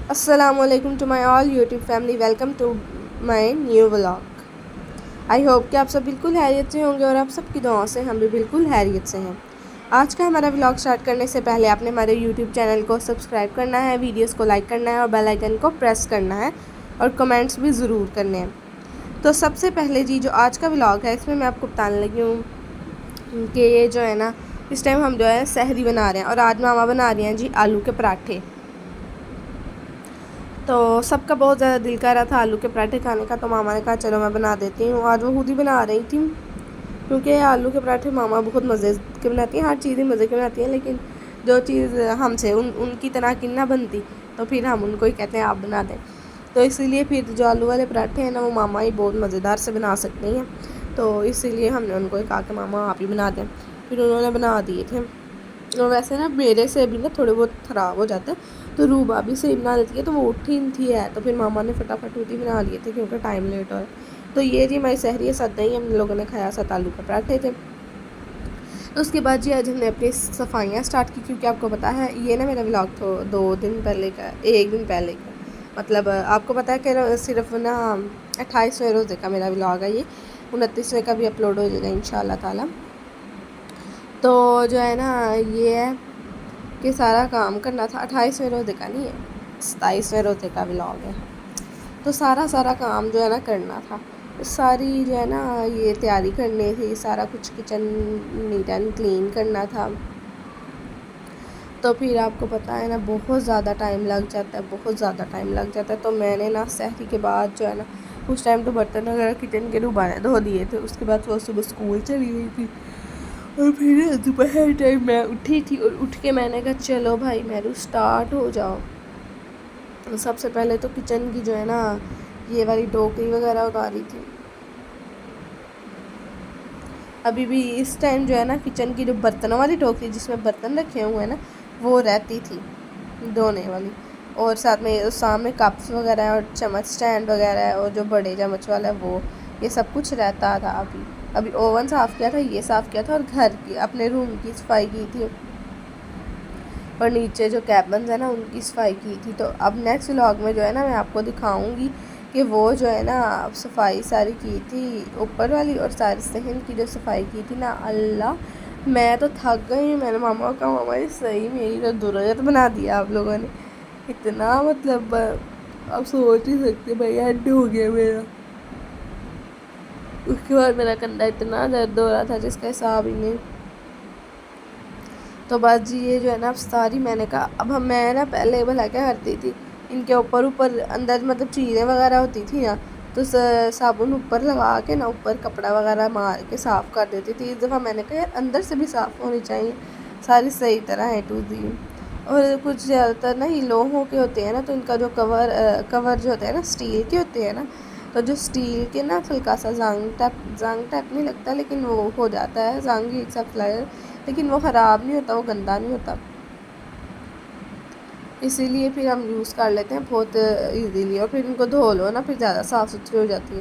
السلام علیکم to my all YouTube family, welcome to my new vlog. I hope کہ آپ سب بالکل خیریت سے ہوں گے اور آپ سب کی دعاؤں سے ہم بھی بالکل خیریت سے ہیں۔ آج کا ہمارا ولاگ سٹارٹ کرنے سے پہلے آپ نے ہمارے یوٹیوب چینل کو سبسکرائب کرنا ہے، ویڈیوز کو لائک کرنا ہے اور بیل آئیکن کو پریس کرنا ہے اور کمنٹس بھی ضرور کرنے ہیں۔ تو سب سے پہلے جو آج کا ولاگ ہے اس میں آپ کو بتانے لگی ہوں کہ یہ جو ہے نا اس ٹائم ہم جو ہے سحری بنا رہے ہیں اور آج ماما بنا رہی ہیں آلو کے پراٹھے۔ تو سب کا بہت زیادہ دل کر رہا تھا آلو کے پراٹھے کھانے کا، تو ماما نے کہا چلو میں بنا دیتی ہوں۔ آج وہ خود ہی بنا رہی تھی کیونکہ آلو کے پراٹھے ماما بہت مزے کے بناتی ہیں، ہر چیزیں مزے کے بناتی ہیں، لیکن جو چیز ہم سے ان کی طرح کی نہ بنتی تو پھر ہم ان کو ہی کہتے ہیں آپ بنا دیں۔ تو اسی لیے پھر جو آلو والے پراٹھے ہیں نا وہ ماما ہی بہت مزیدار سے بنا سکتی ہیں، تو اسی لیے ہم نے ان کو کہا کہ ماما آپ ہی بنا دیں۔ پھر انہوں نے بنا دیے تھے۔ اور ویسے نا میرے سے بھی نا تھوڑے بہت خراب ہو جاتے ہیں، تو روبا بھی صحیح بنا دیتی ہے، تو وہ اٹھی تھی تو پھر ماما نے فٹافٹ ہی بنا لیے تھے کیونکہ ٹائم لیٹ ہو رہا۔ تو یہ ہماری سحری ساتھ نہیں ہم لوگوں نے کھایا، ساتھ آلو کے پراٹھے تھے۔ اس کے بعد آج ہم نے اپنی صفائیاں سٹارٹ کی، کیونکہ آپ کو پتہ ہے یہ نا میرا ولاگ تو 2 دن پہلے کا، 1 دن پہلے کا، مطلب آپ کو پتہ ہے کہ صرف نا 28ویں روزے کا میرا ولاگ ہے، یہ 29ویں کا بھی اپلوڈ ہو جائے گا انشاءاللہ تعالی۔ تو جو ہے نا یہ ہے کہ سارا کام کرنا تھا، 28ویں روزے کا نہیں ہے، 27ویں روزے کا ولاگ ہے۔ تو سارا کام جو ہے نا کرنا تھا، ساری جو ہے نا یہ تیاری کرنی تھی، سارا کچھ کچن نیٹ اینڈ کلین کرنا تھا۔ تو پھر آپ کو پتہ ہے نا بہت زیادہ ٹائم لگ جاتا ہے، بہت زیادہ ٹائم لگ جاتا ہے۔ تو میں نے نا سحری کے بعد جو ہے نا اس ٹائم تو برتن وغیرہ کچن کے دھو دیے تھے، اس کے بعد وہ صبح اسکول چلی گئی تھی، اور پھر دوپہر ٹائم میں اٹھی تھی اور اٹھ کے میں نے کہا چلو بھائی میرو اسٹارٹ ہو جاؤ۔ سب سے پہلے تو کچن کی جو ہے نا یہ والی ٹوکری وغیرہ اتاری تھی۔ ابھی بھی اس ٹائم جو ہے نا کچن کی جو برتنوں والی ٹوکری جس میں برتن رکھے ہوئے ہیں نا وہ رہتی تھی دھونے والی، اور ساتھ میں سامنے کپس وغیرہ ہے اور چمچ سٹینڈ وغیرہ ہے، اور جو بڑے چمچ والا ہے وہ، یہ سب کچھ رہتا تھا۔ ابھی اوون صاف کیا تھا، یہ صاف کیا تھا، اور گھر کی اپنے روم کی صفائی کی تھی، اور نیچے جو کیبنز ہیں نا ان کی صفائی کی تھی۔ تو اب نیکسٹ ولاگ میں جو ہے نا میں آپ کو دکھاؤں گی کہ وہ جو ہے نا صفائی ساری کی تھی اوپر والی، اور ساری صحن کی جو صفائی کی تھی نا، اللہ میں تو تھک گئی۔ میں نے ماما کا ماما نے صحیح میری تو درجت بنا دیا آپ لوگوں نے، اتنا مطلب آپ سوچ ہی سکتے بھائی ہڈ ہو گیا میرا۔ اس کے بعد میرا کندھا اتنا درد ہو رہا تھا جس کا حساب ہی نہیں۔ تو بس یہ جو ہے نا اب ساری میں نے کہا اب میں نا پہلے بھلا کیا کرتی تھی، ان کے اوپر اندر مطلب چیزیں وغیرہ ہوتی تھی نا، تو صابن اوپر لگا کے نا اوپر کپڑا وغیرہ مار کے صاف کر دیتی تھی۔ اس دفعہ میں نے کہا یار اندر سے بھی صاف ہونی چاہیے ساری صحیح طرح ہے ٹو دی۔ اور کچھ زیادہ تر نا یہ لوہوں کے ہوتے ہیں نا، تو ان کا جو کور جو ہوتا ہے نا اسٹیل کے ہوتے ہیں نا، تو جو اسٹیل کے نا ہلکا سا زنگ ٹائپ نہیں لگتا، لیکن وہ ہو جاتا ہے زنگ ہی ایک سا فلائی، لیکن وہ خراب نہیں ہوتا، وہ گندا نہیں ہوتا، اسی لیے پھر ہم یوز کر لیتے ہیں بہت ایزیلی، اور پھر ان کو دھو لو نا پھر زیادہ صاف ستھری ہو جاتی ہے۔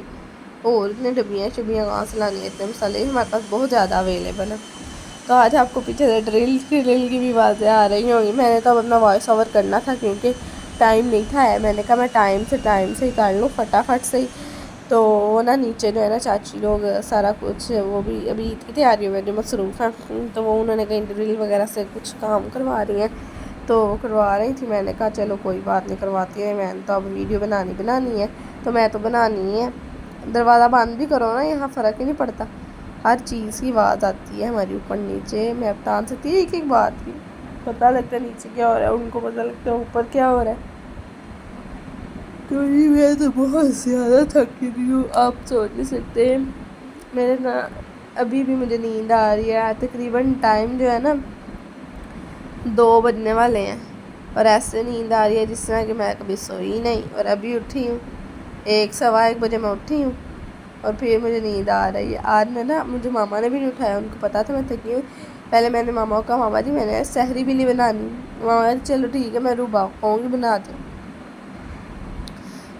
اور اتنے ڈبیاں شبیاں کہاں سے لانی ہے، اتنے مسالے ہمارے پاس بہت زیادہ اویلیبل ہیں۔ تو آج آپ کو پیچھے سے ڈرل کی بھی آوازیں آ رہی ہوں گی، میں نے تو اب اپنا وائس اوور کرنا تھا کیونکہ ٹائم نہیں تھا، میں نے کہا میں ٹائم سے ہی کر لوں فٹافٹ سے ہی۔ تو وہ نا نیچے جو ہے نا چاچی لوگ سارا کچھ وہ بھی ابھی عید کی تیاریوں میں جو مصروف ہیں، تو وہ انہوں نے کہیں ڈرل وغیرہ سے کچھ کام کروا رہی ہیں، تو وہ کروا رہی تھی۔ میں نے کہا چلو کوئی بات نہیں کرواتی ہے، میں تو اب ویڈیو بنانی ہے، تو میں تو بنانی ہے۔ دروازہ بند بھی کرو نا یہاں فرق ہی نہیں پڑتا، ہر چیز کی آواز آتی ہے ہماری اوپر نیچے، میں اب تان سکتی ہے ایک بات کی، پتہ لگتا ہے نیچے کیا ہو رہا ہے، ان کو پتہ لگتا ہے اوپر کیا ہو رہا ہے۔ تو میں تو بہت زیادہ تھکی ہوئی ہوں، آپ سوچ نہیں سکتے میرے نا ابھی بھی مجھے نیند آ رہی ہے، تقریباً ٹائم جو ہے نا 2 بجنے والے ہیں، اور ایسے نیند آ رہی ہے جس طرح کہ میں کبھی سوئی نہیں، اور ابھی اٹھی ہوں 1 سوا 1 بجے میں اٹھی ہوں، اور پھر مجھے نیند آ رہی ہے۔ آج میں نا مجھے ماما نے بھی نہیں اٹھایا، ان کو پتا تھا میں تھکی ہوں۔ پہلے میں نے ماما کو کہا ماما جی میں نے سحری بھی نہیں بنانی، ماما نے چلو ٹھیک ہے میں روبا کہوں گی بنا دوں۔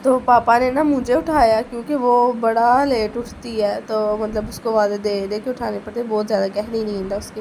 تو پاپا نے نا مجھے اٹھایا کیونکہ وہ بڑا لیٹ اٹھتی ہے، تو مطلب اس کو آواز دے کے اٹھانی پڑتی ہے، بہت زیادہ گہری نیند ہے اس کی۔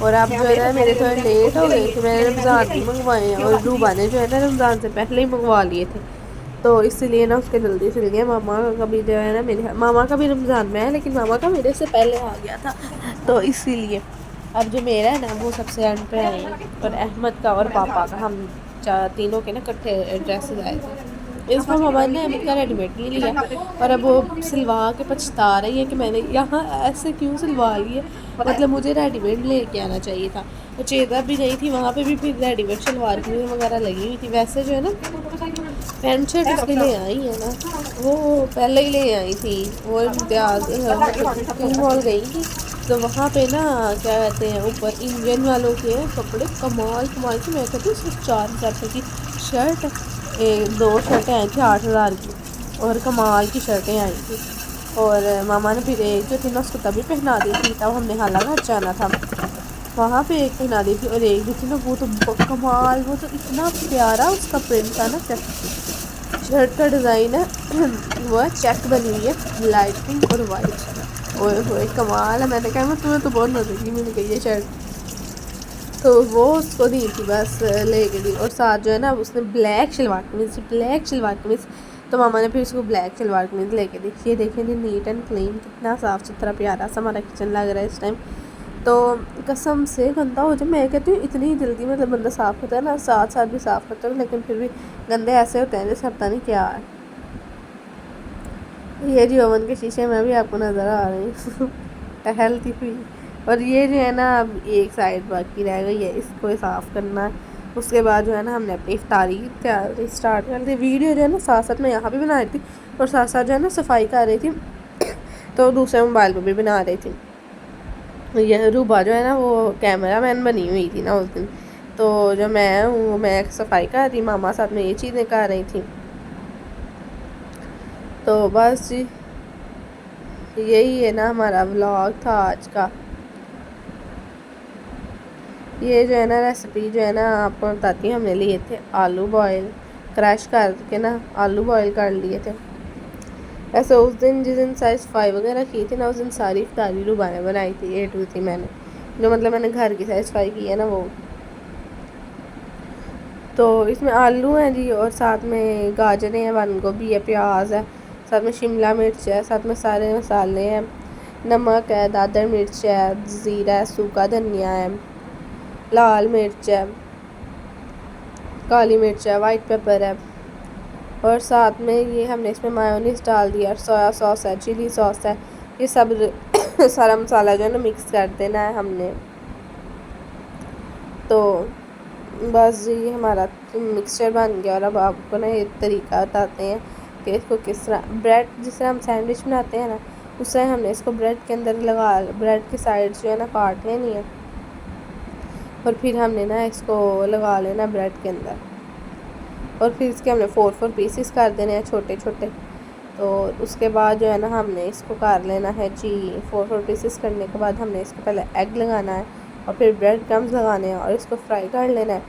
اور اب جو ہے نا میرے تھوڑے لیٹ ہو گئے تھے، میں نے رمضان بھی منگوائے ہیں اور روبا نے جو ہے نا رمضان سے پہلے ہی منگوا لیے تھے، تو اسی لیے نا اس کے جلدی سل گیا۔ ماما کا بھی جو ہے نا میرے ماما کا بھی رمضان میں ہے، لیکن ماما کا میرے سے پہلے آ گیا تھا، تو اسی لیے اب جو میرا ہے نا وہ سب سے اینڈ پہ آئے ہیں، اور احمد کا اور پاپا کا ہم تینوں کے نا اکٹھے ڈریسز آئے تھے۔ اس میں ماما نے احمد کا ریڈی میڈ نہیں لیا، اور اب وہ سلوا کے پچھتا رہی ہے کہ میں نے یہاں ایسے کیوں سلوا لی ہے، مطلب مجھے ریڈی میڈ لے کے آنا چاہیے تھا۔ وہ چیزیں بھی گئی تھی وہاں پہ بھی پھر ریڈی میڈ شلوار کی وغیرہ لگی ہوئی تھی، ویسے جو ہے نا پینٹ شرٹ اس کے لے آئی ہے نا، وہ پہلے ہی لے آئی تھی، وہ امتیاز مطلب کنگ مال گئی تھی، تو وہاں پہ نا کیا کہتے ہیں اوپر انڈین والوں کے کپڑے کمال کمال کی، میں کہتی ہوں صرف 4,000 کی شرٹ، 2 شرٹیں آئی تھیں 8,000 کی، اور کمال کی شرٹیں آئی تھیں، اور ماما نے پھر ایک جو تھی نا اس کو تبھی پہنا دی تھی، تب ہم نے حالہ گھر جانا تھا، وہاں پہ ایک پہنا دی تھی، اور ایک جو تھی نا وہ تو کمال، وہ تو اتنا پیارا اس کا پرنٹ تھا نا، شرٹ کا ڈیزائن ہے وہ چیک بنی ہوئی ہے لائٹ پنک اور وائٹ، اوئے ہوئے کمال ہے۔ میں نے کہا میں تمہیں تو بہت نظر کی، میں نے کہی یہ شرٹ، تو وہ اس کو دی تھی بس لے کے دی، اور ساتھ جو ہے نا اس نے بلیک شلوار قمیض، تو ماما نے پھر اس کو بلیک شلوار قمیض لے کے دی۔ یہ دیکھیں جی نیٹ اینڈ کلین، کتنا صاف ستھرا پیارا سا ہمارا کچن لگ رہا ہے اس ٹائم، تو قسم سے گندا ہو جائے، میں کہتی ہوں اتنی جلدی مطلب بندہ صاف ہوتا ہے نا، ساتھ بھی صاف کرتا ہے، لیکن پھر بھی گندے ایسے ہوتے ہیں جیسے پتہ نہیں کیا ہے۔ یہ جی اوون کے شیشے میں بھی آپ کو نظر آ رہی ہوں ٹہلتی ہوئی، اور یہ جو ہے نا اب ایک سائڈ باقی رہ گئی ہے، اس کو صاف کرنا ہے، اس کے بعد جو ہے نا ہم نے اپنی افطاری اسٹارٹ کر دی۔ ویڈیو جو ہے نا ساتھ میں یہاں بھی بنا رہی تھی، اور ساتھ جو ہے نا صفائی کر رہی تھی، تو دوسرے موبائل پہ بھی بنا رہی تھی۔ یہ روبا جو ہے نا وہ کیمرہ مین بنی ہوئی تھی نا اس دن، تو جو میں ہوں میں صفائی کر رہی، ماما ساتھ میں یہ چیزیں کر رہی تھیں، تو بس جی یہی ہے نا ہمارا ولاگ تھا آج کا۔ یہ جو ہے نا ریسیپی جو ہے نا آپ کو بتاتی ہوں، ہم نے لیے تھے آلو بوائل، کریش کر کے نا آلو بوائل کر لیے تھے۔ ایسے اس دن جس دن سیٹسفائی وغیرہ کی تھی نا، اس دن ساری افطاری روبا نے بنائی تھی، اے ٹو تھی، میں نے جو مطلب میں نے گھر کی سیٹسفائی کی ہے نا وہ، تو اس میں آلو ہیں جی، اور ساتھ میں گاجریں ہیں، بند گوبھی ہے، پیاز ہے، ساتھ میں شملہ مرچ ہے، ساتھ میں سارے مسالے ہیں، نمک ہے، دادر مرچ ہے، زیرہ ہے، سوکھا دھنیا ہے، لال مرچ ہے، کالی مرچ ہے، وائٹ پیپر ہے، اور ساتھ میں یہ ہم نے اس میں مایونیز ڈال دیا، سویا سوس ہے، چلی سوس ہے، یہ سب سارا مسالہ جو ہے نا مکس کر دینا ہے ہم نے، تو بس یہ ہمارا مکسچر بن گیا۔ اور اب آپ کو نا یہ طریقہ بتاتے ہیں کہ اس کو کس طرح بریڈ، جس طرح ہم سینڈوچ بناتے ہیں نا، اس طرح ہم نے اس کو بریڈ کے اندر بریڈ کی سائڈ جو ہے نا کاٹ لینی ہے، اور پھر ہم نے نا اس کو لگا لینا بریڈ کے اندر، اور پھر اس کے ہم نے 4 پیسز کر دینے ہیں چھوٹے چھوٹے، تو اس کے بعد جو ہے نا ہم نے اس کو کر لینا ہے جی 4 پیسز کرنے کے بعد ہم نے اس کو پہلے ایگ لگانا ہے، اور پھر بریڈ کرمز لگانے ہیں، اور اس کو فرائی کر لینا ہے،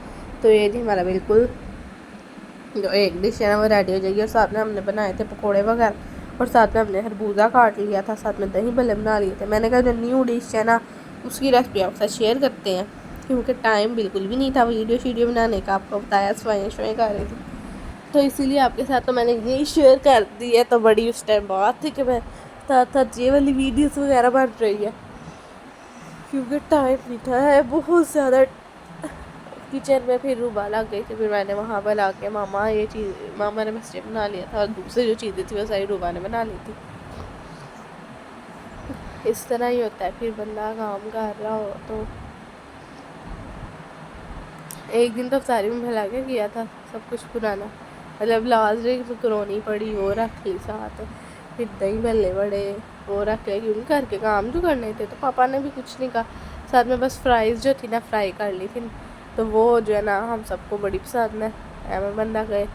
تو یہ جی ہمارا بالکل جو ایک ڈش ہے نا وہ ریڈی ہو جائے گی۔ اور ساتھ میں ہم نے بنائے تھے پکوڑے وغیرہ، اور ساتھ میں ہم نے خربوزہ کاٹ لیا تھا، ساتھ میں دہی بھلے بنا لیے تھے۔ میں نے کہا جو نیو ڈش ہے نا اس کی ریسپی آپ کے ساتھ شیئر کرتے ہیں، کیونکہ ٹائم بالکل بھی نہیں تھا ویڈیو بنانے کا، آپ کو بتایا صفائی کر رہی تھی، تو اسی لیے آپ کے ساتھ تو میں نے یہی شیئر کر دی ہے، تو بڑی اس ٹائم بات تھی کہ میں ساتھ یہ والی ویڈیوز وغیرہ بن رہی ہے، کیونکہ ٹائم نہیں تھا ہے بہت زیادہ کچن میں۔ پھر روبا لگ گئی تھی، پھر میں نے وہاں پر لا کے ماما نے مسجد بنا لیا تھا، اور دوسری جو چیزیں تھیں وہ ساری روبا نے بنا لی تھی۔ اس طرح ہی ہوتا ہے پھر بندہ کام کر رہا ہو تو۔ ایک دن تو افطاری میں بھلا کے کیا تھا سب کچھ پرانا، مطلب لاسٹ ڈے مکرونی پڑی وہ رکھ لی ساتھ، پھر دہی بھلے بڑے وہ رکھ لے، کیونکہ گھر کے کام جو کرنے تھے، تو پاپا نے بھی کچھ نہیں کہا، ساتھ میں بس فرائز جو تھی نا فرائی کر لی تھی، تو وہ جو ہے نا ہم سب کو بڑی پسند ہے، ایمن بندہ گئے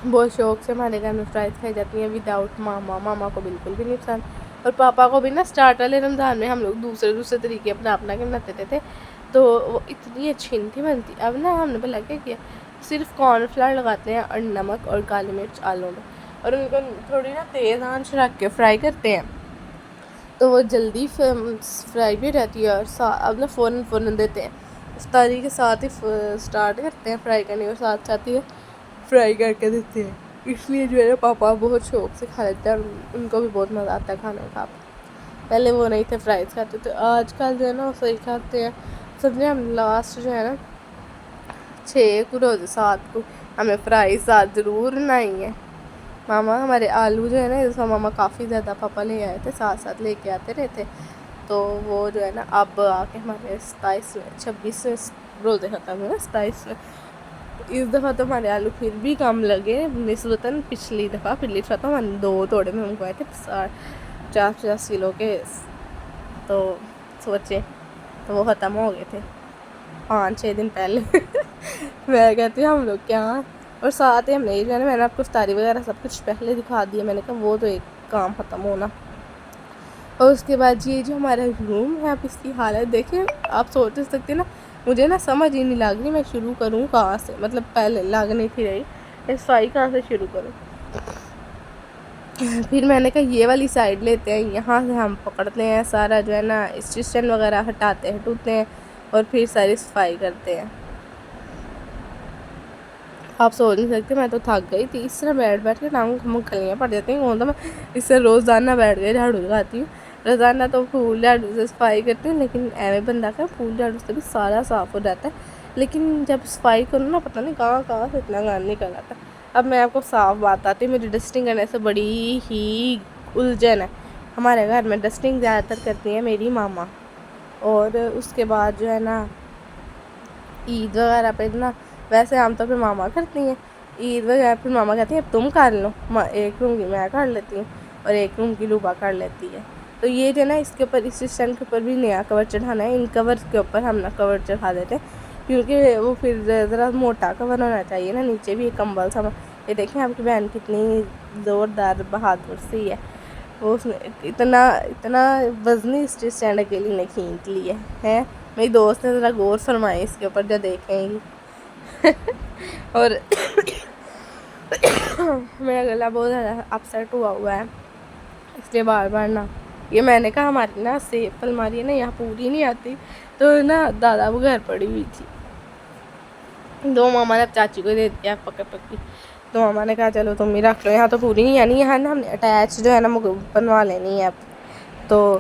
بہت شوق سے ہمارے گھر میں فرائز کھائی جاتی ہیں وداؤٹ ماما کو بالکل بھی نہیں پسند، اور پاپا کو بھی نا اسٹارٹ والے رمضان میں ہم لوگ دوسرے طریقے اپنا کے بناتے تھے، تو وہ اتنی اچھی نہیں تھی بنتی۔ اب نا ہم نے بھلا کیا صرف کارن فلاور لگاتے ہیں، اور نمک اور کالی مرچ آلوں میں، اور ان کو تھوڑی نا تیز آنچ رکھ کے فرائی کرتے ہیں، تو وہ جلدی فرائی بھی رہتی ہے، اور اب نا فوراً دیتے ہیں، افطاری کے ساتھ ہی اسٹارٹ کرتے ہیں فرائی کرنے، اور ساتھ ساتھ ہی فرائی کر کے دیتے ہیں، اس لیے جو ہے نا پاپا بہت شوق سے کھا لیتے ہیں، اور ان کو بھی بہت مزہ آتا ہے کھانے کا۔ پہلے وہ نہیں تھے فرائز کھاتے، تو آج کل جو ہے نا وہ صحیح کھاتے ہیں۔ سمجھے ہم لاسٹ جو ہے نا 6 کو روزے 7 کو ہمیں فرائی ساتھ ضرور بنائی ہے۔ ماما ہمارے آلو جو ہے نا، اس میں ماما کافی زیادہ پاپا لے آئے تھے، ساتھ لے کے آتے رہتے، تو وہ جو ہے نا اب آ کے ہمارے 26 روزے ختم ہوئے، 27 اس دفعہ تو ہمارے آلو پھر بھی کم لگے نسبتاً پچھلی دفعہ تو ہم نے 2 توڑے میں منگوائے تھے 50 کلو کے، تو سوچے تو وہ ختم ہو گئے تھے 5-6 دن پہلے۔ میں کہتی ہوں ہم لوگ کیا، اور ساتھ ہی ہم نے جو ہے نا، میں نے آپ کو افطاری وغیرہ سب کچھ پہلے دکھا دیا، میں نے کہا وہ تو ایک کام ختم ہونا۔ اور اس کے بعد یہ جو ہمارا روم ہے، آپ اس کی حالت دیکھیں، آپ سوچ سکتے نا، مجھے نا سمجھ ہی نہیں لگ رہی میں شروع کروں کہاں سے، مطلب پہلے لگ نہیں تھی رہی، صفائی کہاں سے شروع کروں۔ پھر میں نے کہا یہ والی سائڈ لیتے ہیں، یہاں سے ہم پکڑتے ہیں سارا جو ہے نا اسٹیشن وغیرہ ہٹاتے ہیں اور پھر ساری صفائی کرتے ہیں۔ آپ سوچ نہیں سکتے، میں تو تھک گئی تھی، اس طرح بیٹھ کے ٹانگوں کھلیاں پڑ جاتی ہیں، کون تو میں اس سے روزانہ بیٹھ کے جھاڑو لگاتی ہوں، روزانہ تو پھول جھاڑو سے صفائی کرتی ہوں، لیکن ایویں بندہ کا پھول جھاڑو سے بھی سارا صاف ہو جاتا ہے، لیکن جب صفائی کروں نا پتہ نہیں کہاں سے اتنا گند نکل آتا ہے۔ اب میں آپ کو صاف بات آتی ہے، مجھے ڈسٹنگ کرنے سے بڑی ہی الجھن ہے۔ ہمارے گھر میں ڈسٹنگ زیادہ تر کرتی ہیں میری ماما، اور اس کے بعد جو ہے نا عید وغیرہ پہ نا، ویسے عام طور پہ ماما کرتی ہیں، عید وغیرہ پھر ماما کہتی ہیں اب تم کر لو، ایک روم کی میں کر لیتی ہوں اور ایک روم کی لوبا کر لیتی ہے۔ تو یہ جو ہے نا اس کے اوپر، اس اسٹینڈ کے اوپر بھی نیا کور چڑھانا ہے، ان کور کے اوپر ہم نا کور چڑھا دیتے ہیں، کیونکہ وہ پھر ذرا موٹا کور ہونا چاہیے نا، نیچے بھی ایک کمبل سا۔ یہ دیکھیں آپ کی بہن کتنی زوردار بہادر سی ہے، وہ اس نے اتنا وزنی اسٹینڈ اکیلی نے کھینچ لی ہے۔ میری دوست نے ذرا غور فرمائے اس کے اوپر جو دیکھیں گی۔ اور میرا گلا بہت زیادہ اپسیٹ ہوا ہے، اس لیے بار نا یہ میں نے کہا ہماری نا سیف الماری ہے نا یہاں پوری نہیں آتی، تو نا دادا وہ گھر پڑی ہوئی تھی، دو ماما نے اب چاچی کو دے دیا پکی، تو ماما نے کہا چلو تم ہی رکھ لو، یہاں تو پوری نہیں آنی، یہاں نا ہم نے اٹیچ جو ہے نا بنوا لینی ہے اب۔ تو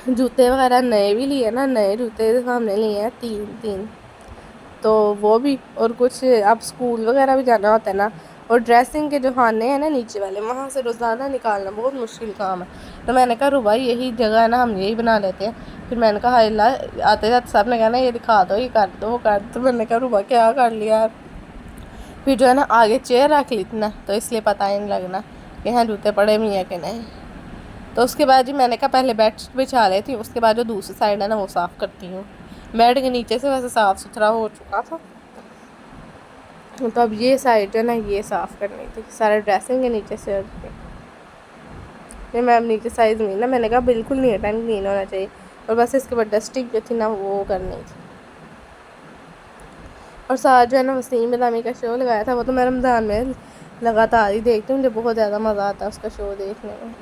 جوتے وغیرہ نئے بھی لیے نا، نئے جوتے ہم نے لیے ہیں 3 تو وہ بھی، اور کچھ اب اسکول وغیرہ بھی جانا ہوتا ہے نا، اور ڈریسنگ کے جو خانے ہیں نا نیچے والے، وہاں سے روزانہ نکالنا بہت مشکل کام ہے، تو میں نے کہا روبا یہی جگہ ہے نا ہم یہی بنا لیتے ہیں۔ پھر میں نے کہا ہائے اللہ، آتے جاتے سب نے کہنا یہ دکھا دو، یہ کر دو، وہ کر دو، تو میں نے کہا روبا کیا کر لیا۔ پھر جو ہے نا آگے چیئر رکھ لی تھی نا، تو اس لیے پتہ ہی نہیں لگنا کہ یہاں جوتے پڑے ہوئے ہیں کہ نہیں۔ تو اس کے بعد جی میں نے کہا پہلے بیڈ بچھا لیتی ہوں، اس کے بعد جو دوسری سائڈ ہے نا وہ صاف کرتی ہوں۔ بیڈ کے نیچے سے ویسے صاف ستھرا ہو چکا تھا، تو اب یہ سائڈ جو ہے نا یہ صاف کرنی تھی، سارے ڈریسنگ کے نیچے سے میں اب نیچے سائز نہیں نا، میں نے کہا بالکل نیٹ اینڈ کلین ہونا چاہیے، اور بس اس کے بعد ڈسٹنگ جو تھی نا وہ کرنی تھی۔ اور ساتھ جو ہے نا وسیم بدامی کا شو لگایا تھا، وہ تو میں رمضان میں لگاتار ہی دیکھتی ہوں، مجھے بہت زیادہ مزہ آتا ہے اس کا شو دیکھنے میں۔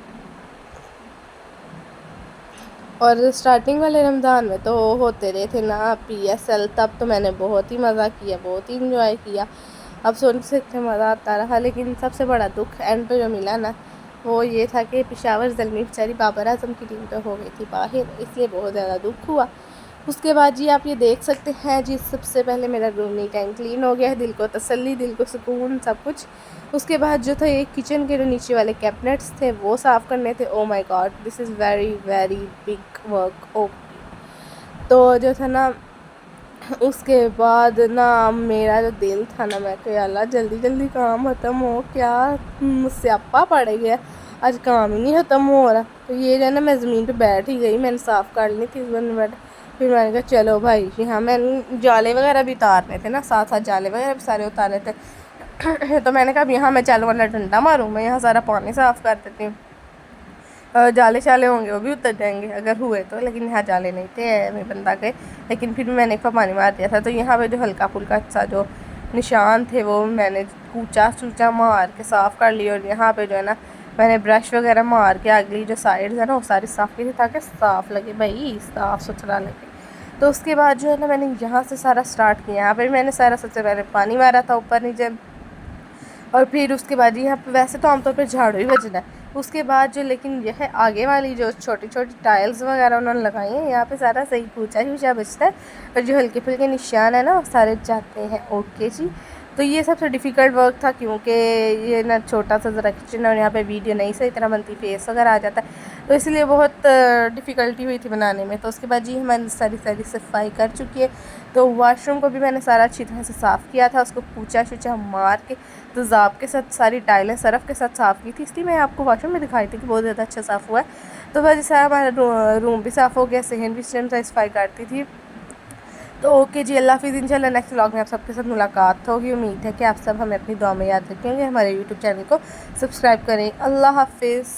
اور اسٹارٹنگ والے رمضان میں تو ہوتے رہے تھے نا PSL، تب تو میں نے بہت ہی مزہ کیا، بہت ہی انجوائے کیا، اب سن سکتے مزہ آتا رہا، لیکن سب سے بڑا دکھ اینڈ پہ جو ملا نا وہ یہ تھا کہ پشاور زلمی بیچاری بابر اعظم کی ٹیم تو ہو گئی تھی باہر، اس لیے بہت زیادہ دکھ ہوا۔ اس کے بعد جی آپ یہ دیکھ سکتے ہیں جی، سب سے پہلے میرا روم نیٹ اینڈ کلین ہو گیا ہے، دل کو تسلی، دل کو سکون، سب کچھ۔ اس کے بعد جو تھا ایک کچن کے جو نیچے والے کیبنٹس تھے وہ صاف کرنے تھے، oh my God this is very very big work. تو جو تھا نا اس کے بعد نا میرا جو دل تھا نا، میں کہ اللہ جلدی جلدی کام ختم ہو، کیا سیاپا پڑ گیا، آج کام ہی نہیں ختم ہو رہا۔ تو یہ جو ہے نا میں زمین پہ بیٹھ ہی گئی، میں نے صاف کر لی تھی پھر میں نے کہا چلو بھائی یہاں میں جالے وغیرہ بھی اتارنے تھے نا، ساتھ جالے وغیرہ بھی سارے اتارے تھے، تو میں نے کہا یہاں میں چلو والا ڈنڈا ماروں، میں یہاں سارا پانی صاف کر دیتی ہوں، جالے شالے ہوں گے وہ بھی اتر جائیں گے اگر ہوئے تو، لیکن یہاں جالے نہیں تھے بندہ کے، لیکن پھر بھی میں نے ایک پانی مار دیا تھا، تو یہاں پہ جو ہلکا پھلکا سا جو نشان تھے وہ میں نے کوچا چوچا مار کے صاف کر لی، اور یہاں پہ جو ہے نا میں نے برش وغیرہ مار کے اگلی جو سائڈز ہے نا وہ ساری صاف کی تھی تاکہ صاف لگے بھائی، صاف ستھرا لگے. تو اس کے بعد جو ہے نا میں نے یہاں سے سارا سٹارٹ کیا. یہاں پہ میں نے سارا سب سے پہلے پانی مارا تھا اوپر نیچے، اور پھر اس کے بعد یہاں پہ ویسے تو عام طور پہ جھاڑو ہی بجنا ہے. اس کے بعد جو لیکن یہ ہے آگے والی جو چھوٹی چھوٹی ٹائلز وغیرہ انہوں نے لگائی ہیں، یہاں پہ سارا صحیح پوچھا ہی بچتا ہے، اور جو ہلکے پھلکے نشان ہیں نا وہ سارے جاتے ہیں. اوکے جی. تو یہ سب سے ڈیفیکلٹ ورک تھا کیونکہ یہ نا چھوٹا سا ذرا کچن، اور یہاں پہ ویڈیو نہیں صحیح طرح بنتی، فیس وغیرہ آ جاتا ہے، تو اس لیے بہت ڈیفیکلٹی ہوئی تھی بنانے میں. تو اس کے بعد جی میں نے ساری صفائی کر چکی ہے. تو واش روم کو بھی میں نے سارا اچھی طرح سے صاف کیا تھا، اس کو پوچھا شوچا مار کے تیزاب کے ساتھ ساری ٹائلیں سرف کے ساتھ صاف کی تھی، اس لیے میں آپ کو واش روم میں دکھائی تھی کہ بہت زیادہ اچھا صاف ہوا ہے. تو وجہ سے ہمارا روم بھی صاف ہو گیا، صحن بھی سیم سے صفائی کرتی تھی. تو اوکے جی، اللہ حافظ. انشاءاللہ نیکسٹ ولاگ میں آپ سب کے ساتھ ملاقات ہوگی. امید ہے کہ آپ سب ہمیں اپنی دعا میں یاد رکھیں گے. ہمارے یوٹیوب چینل کو سبسکرائب کریں. اللہ حافظ.